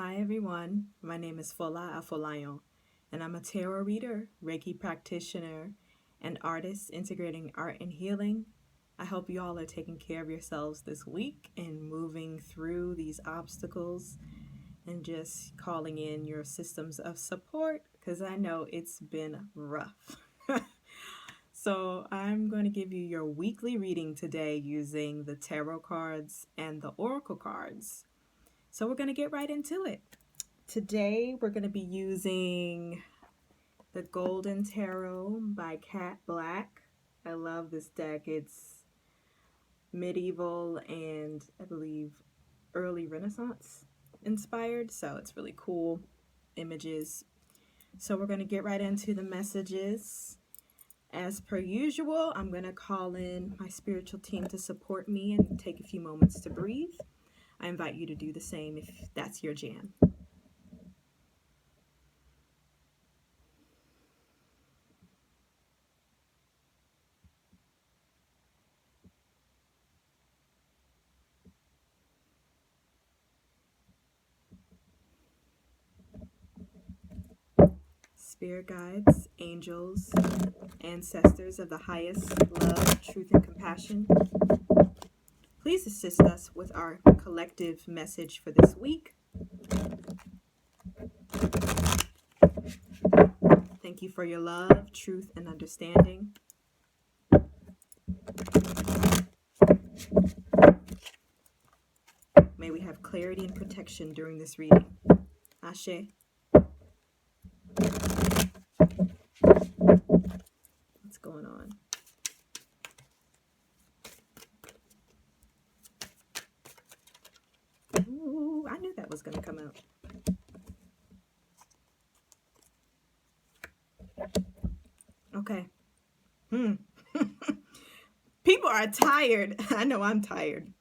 Hi everyone, my name is Fola Afolayan, and I'm a tarot reader, Reiki practitioner, and artist integrating art and healing. I hope you all are taking care of yourselves this week and moving through these obstacles and just calling in your systems of support because I know it's been rough. So, I'm going to give you your weekly reading today using the tarot cards and the oracle cards. So, we're going to get right into it. Today we're going to be using the Golden Tarot by Cat Black. I love this deck. It's medieval and I believe early Renaissance inspired, so it's really cool images. So we're going to get right into the messages. As per usual, I'm going to call in my spiritual team to support me and take a few moments to breathe. I invite you to do the same if that's your jam. Spirit guides, angels, ancestors of the highest love, truth, and compassion, please assist us with our collective message for this week. Thank you for your love, truth, and understanding. May we have clarity and protection during this reading. Ashe. What's going on? Ooh, I knew that was going to come out. Okay. People are tired. I know I'm tired.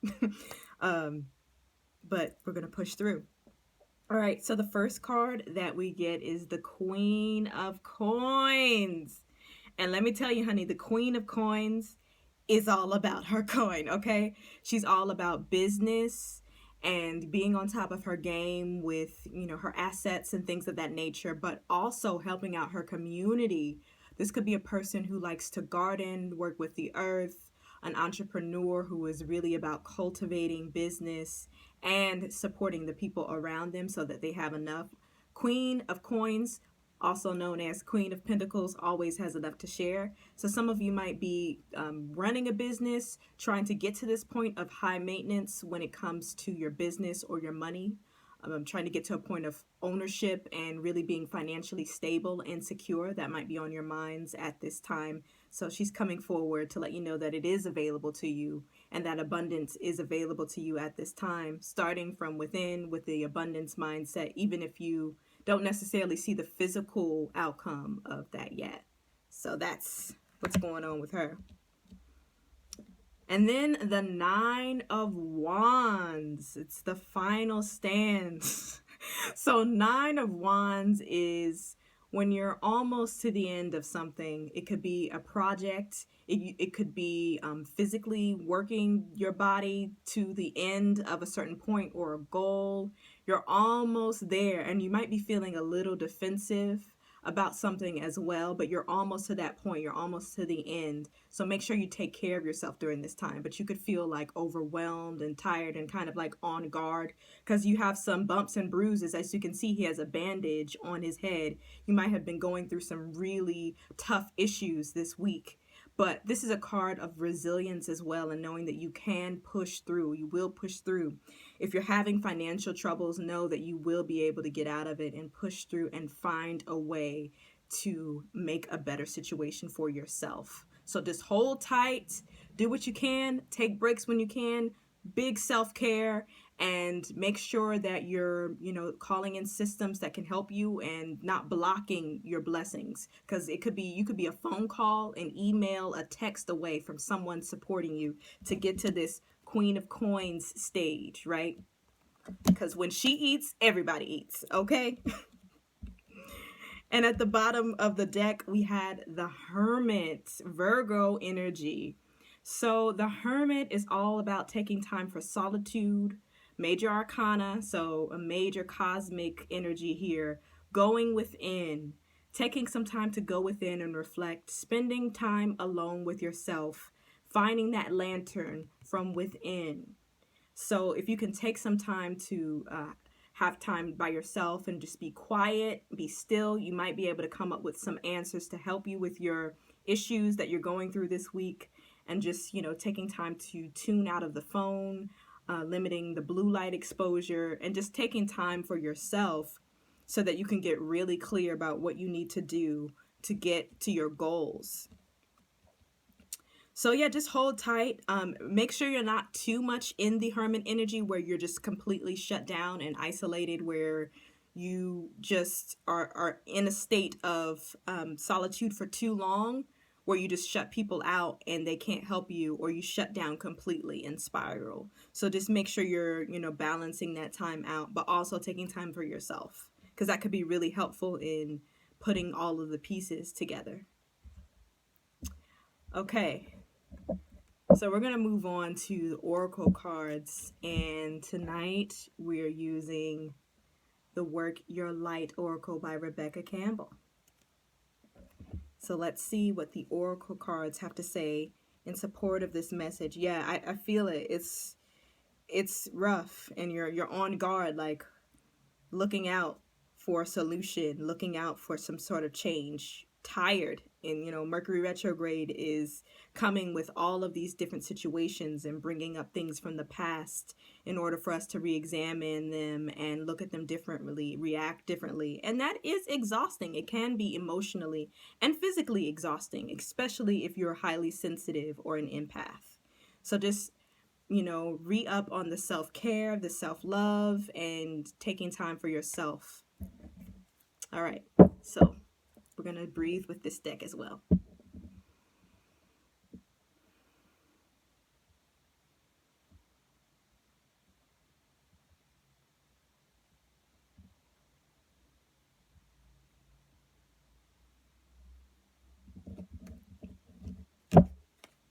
But we're going to push through. All right, so the first card that we get is the Queen of Coins. And let me tell you, honey, the Queen of Coins is all about her coin, okay? She's all about business and being on top of her game with, her assets and things of that nature, but also helping out her community. This could be a person who likes to garden, work with the earth, an entrepreneur who is really about cultivating business and supporting the people around them so that they have enough. Queen of Coins, also known as Queen of Pentacles, always has enough to share. So some of you might be running a business, trying to get to this point of high maintenance when it comes to your business or your money. Trying to get to a point of ownership and really being financially stable and secure. That might be on your minds at this time. So she's coming forward to let you know that it is available to you and that abundance is available to you at this time, starting from within with the abundance mindset, even if you don't necessarily see the physical outcome of that yet. So that's what's going on with her. And then the Nine of Wands. It's the final stand. So Nine of Wands is when you're almost to the end of something. It could be a project. It could be physically working your body to the end of a certain point or a goal. You're almost there and you might be feeling a little defensive about something as well, but you're almost to that point. You're almost to the end. So make sure you take care of yourself during this time. But you could feel like overwhelmed and tired and kind of like on guard because you have some bumps and bruises. As you can see, he has a bandage on his head. You might have been going through some really tough issues this week. But this is a card of resilience as well, and knowing that you can push through. You will push through. If you're having financial troubles, know that you will be able to get out of it and push through and find a way to make a better situation for yourself. So just hold tight, do what you can, take breaks when you can, big self-care, and make sure that you're, calling in systems that can help you and not blocking your blessings. Because you could be a phone call, an email, a text away from someone supporting you to get to this Queen of Coins stage, right? Because when she eats, everybody eats, okay? And at the bottom of the deck, we had the Hermit, Virgo energy. So the Hermit is all about taking time for solitude, Major arcana, so a major cosmic energy here, going within, taking some time to go within and reflect, spending time alone with yourself, finding that lantern from within. So if you can take some time to have time by yourself and just be quiet, be still, you might be able to come up with some answers to help you with your issues that you're going through this week. And just, taking time to tune out of the phone, limiting the blue light exposure, and just taking time for yourself so that you can get really clear about what you need to do to get to your goals. So yeah, just hold tight. Make sure you're not too much in the Hermit energy where you're just completely shut down and isolated, where you just are in a state of solitude for too long, where you just shut people out and they can't help you, or you shut down completely and spiral. So just make sure you're, balancing that time out, but also taking time for yourself, because that could be really helpful in putting all of the pieces together. Okay. So we're going to move on to the Oracle cards, and tonight we're using the work Your Light Oracle by Rebecca Campbell. So let's see what the Oracle cards have to say in support of this message. Yeah, I feel it. It's rough, and you're on guard, like looking out for a solution, looking out for some sort of change, tired. And, Mercury retrograde is coming with all of these different situations and bringing up things from the past in order for us to re-examine them and look at them differently, react differently. And that is exhausting. It can be emotionally and physically exhausting, especially if you're highly sensitive or an empath. So just, re-up on the self-care, the self-love, and taking time for yourself. All right, so we're going to breathe with this deck as well.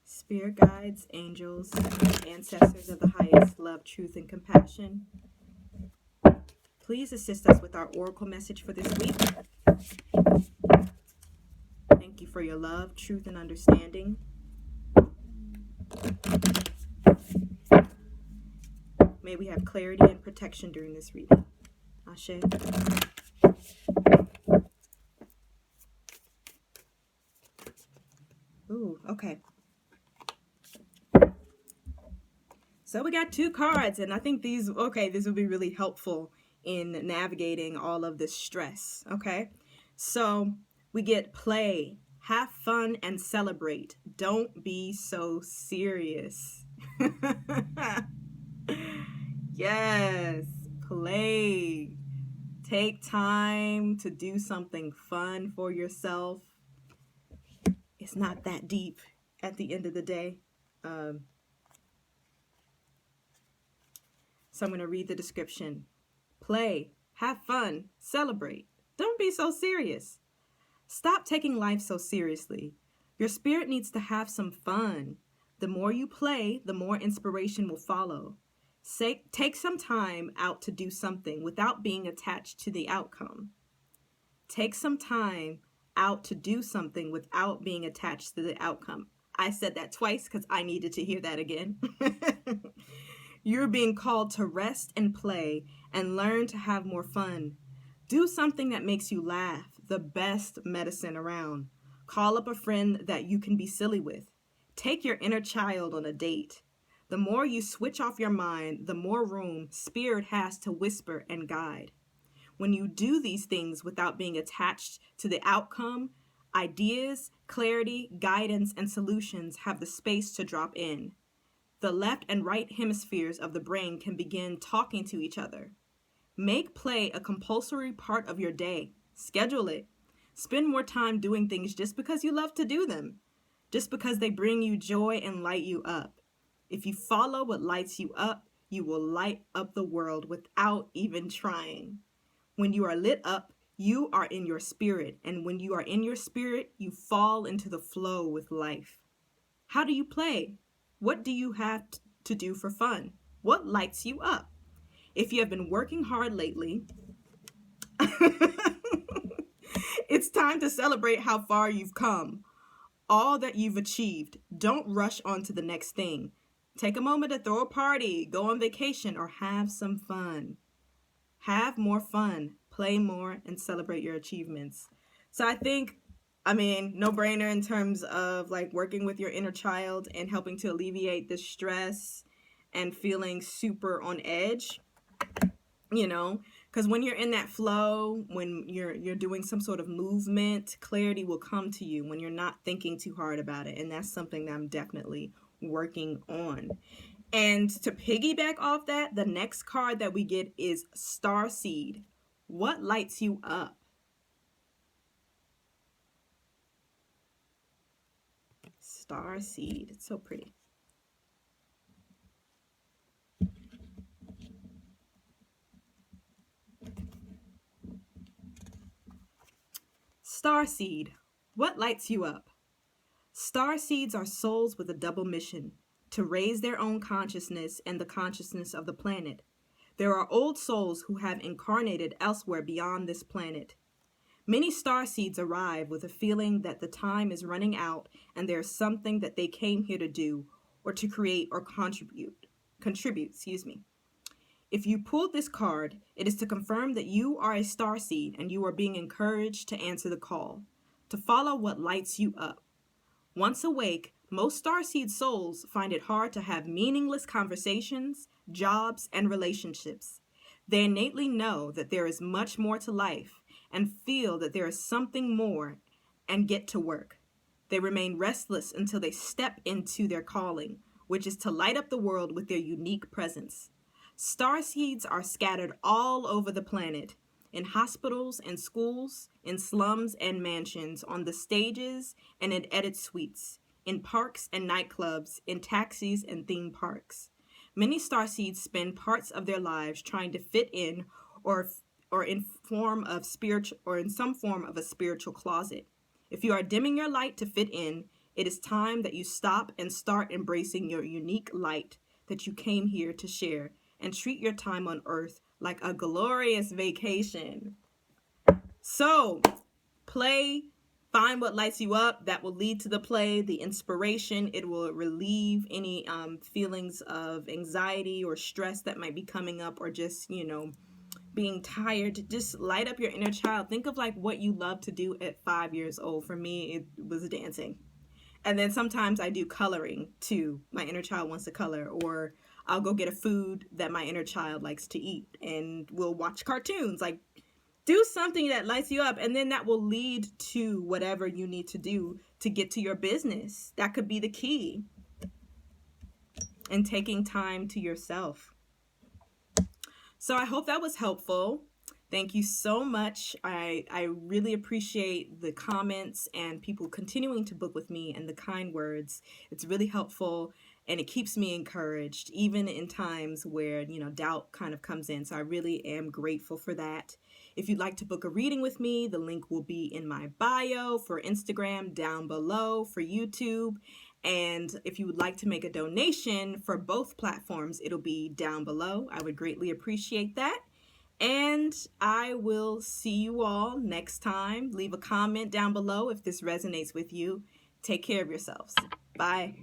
Spirit guides, angels, ancestors of the highest love, truth, and compassion, please assist us with our oracle message for this week. Thank you for your love, truth, and understanding. May we have clarity and protection during this reading. Ashe. Ooh, okay. So we got 2 cards, and I think this will be really helpful in navigating all of this stress, okay? So we get play, have fun, and celebrate. Don't be so serious. Yes, play. Take time to do something fun for yourself. It's not that deep at the end of the day. So I'm going to read the description. Play, have fun, celebrate. Don't be so serious. Stop taking life so seriously. Your spirit needs to have some fun. The more you play, the more inspiration will follow. Take some time out to do something without being attached to the outcome. Take some time out to do something without being attached to the outcome. I said that twice because I needed to hear that again. You're being called to rest and play and learn to have more fun. Do something that makes you laugh, the best medicine around. Call up a friend that you can be silly with. Take your inner child on a date. The more you switch off your mind, the more room spirit has to whisper and guide. When you do these things without being attached to the outcome, ideas, clarity, guidance, and solutions have the space to drop in. The left and right hemispheres of the brain can begin talking to each other. Make play a compulsory part of your day. Schedule it. Spend more time doing things just because you love to do them, just because they bring you joy and light you up. If you follow what lights you up, you will light up the world without even trying. When you are lit up, you are in your spirit, and when you are in your spirit, you fall into the flow with life. How do you play? What do you have to do for fun? What lights you up? If you have been working hard lately, it's time to celebrate how far you've come, all that you've achieved. Don't rush on to the next thing. Take a moment to throw a party, go on vacation, or have some fun. Have more fun, play more, and celebrate your achievements. So I think, I mean, no brainer in terms of like working with your inner child and helping to alleviate the stress and feeling super on edge, you know, because when you're in that flow, when you're doing some sort of movement, clarity will come to you when you're not thinking too hard about it. And that's something that I'm definitely working on. And to piggyback off that, the next card that we get is Starseed. What lights you up? Starseed. It's so pretty. Starseed. What lights you up? Starseeds are souls with a double mission: to raise their own consciousness and the consciousness of the planet. There are old souls who have incarnated elsewhere beyond this planet. Many starseeds arrive with a feeling that the time is running out and there's something that they came here to do or to create or contribute. If you pulled this card, it is to confirm that you are a starseed and you are being encouraged to answer the call, to follow what lights you up. Once awake, most starseed souls find it hard to have meaningless conversations, jobs, and relationships. They innately know that there is much more to life and feel that there is something more and get to work. They remain restless until they step into their calling, which is to light up the world with their unique presence. Starseeds are scattered all over the planet, in hospitals and schools, in slums and mansions, on the stages and in edit suites, in parks and nightclubs, in taxis and theme parks. Many starseeds spend parts of their lives trying to fit in or in some form of a spiritual closet. If you are dimming your light to fit in, it is time that you stop and start embracing your unique light that you came here to share, and treat your time on earth like a glorious vacation. So, play, find what lights you up. That will lead to the play, the inspiration. It will relieve any feelings of anxiety or stress that might be coming up, or just, being tired. Just light up your inner child. Think of like what you love to do at 5 years old. For me, it was dancing. And then sometimes I do coloring too. My inner child wants to color, or I'll go get a food that my inner child likes to eat, and we'll watch cartoons. Like, do something that lights you up, and then that will lead to whatever you need to do to get to your business. That could be the key. And taking time to yourself. So I hope that was helpful. Thank you so much. I really appreciate the comments and people continuing to book with me and the kind words. It's really helpful, and it keeps me encouraged, even in times where, doubt kind of comes in. So I really am grateful for that. If you'd like to book a reading with me, the link will be in my bio for Instagram, down below for YouTube. And if you would like to make a donation for both platforms, it'll be down below. I would greatly appreciate that. And I will see you all next time. Leave a comment down below if this resonates with you. Take care of yourselves. Bye.